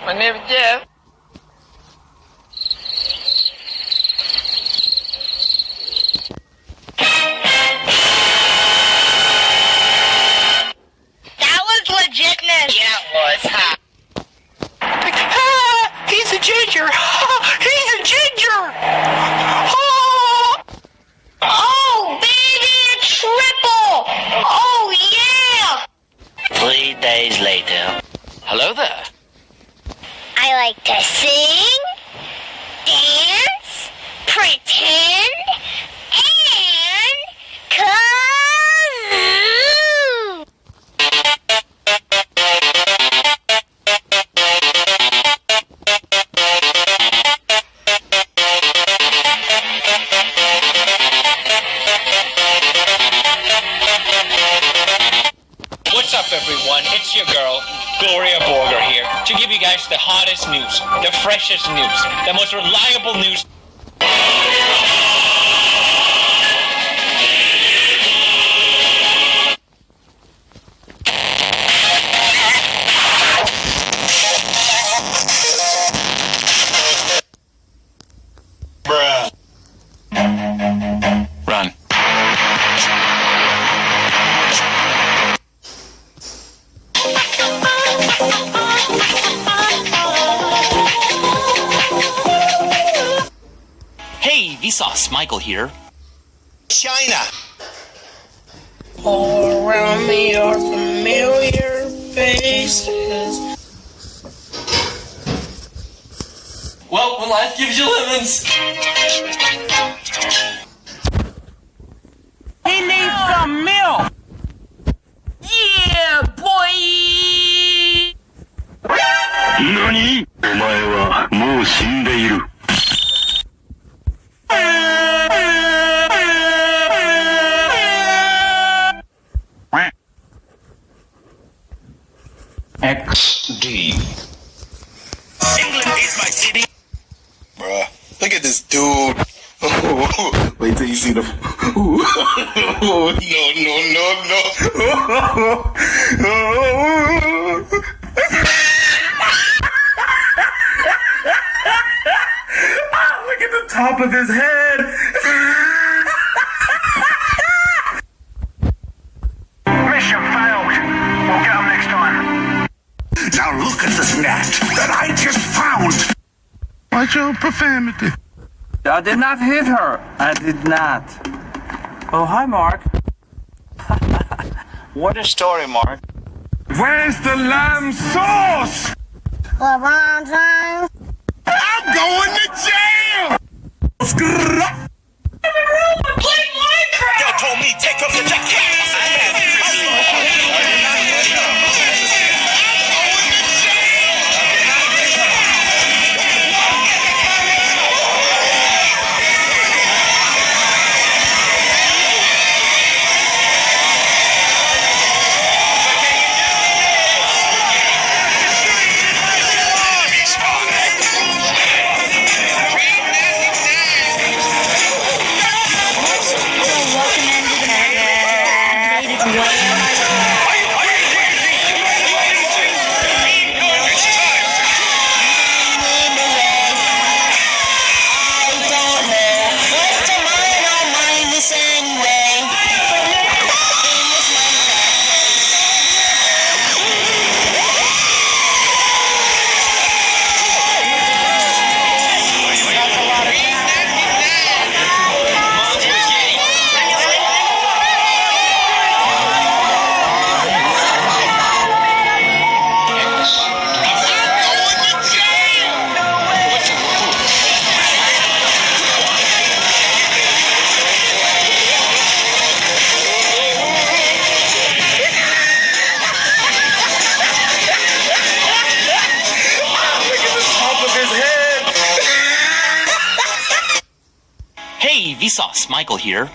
My name is Jeff. That was legitness. Yeah, it was, huh? He's a ginger. He's a ginger. Oh, baby, a triple. Oh, yeah. 3 days later. Hello there. I like to sing, dance, pretend, and kazoo. What's up, everyone? It's your girl, Gloria Borger here, to give you guys the hottest news, the freshest news, the most reliable news. Bruh. Run. Hey, Vsauce, Michael here. China. All around me are familiar faces. Well, when life gives you lemons. He needs some milk. Yeah, boy. 何？お前はもう死んでいる。XD. England is my city. Bruh, look at this dude. Wait till you see the. No. Look at the top of his head. Mission failed. We'll get them next time. Now look at this net that I just found. Watch your profanity. I did not hit her. I did not. Oh, hi, Mark. What a story, Mark. Where's the lamb sauce? LeBron James. I'm going to jail. Yo told me take off your jacket. Vsauce, Michael here.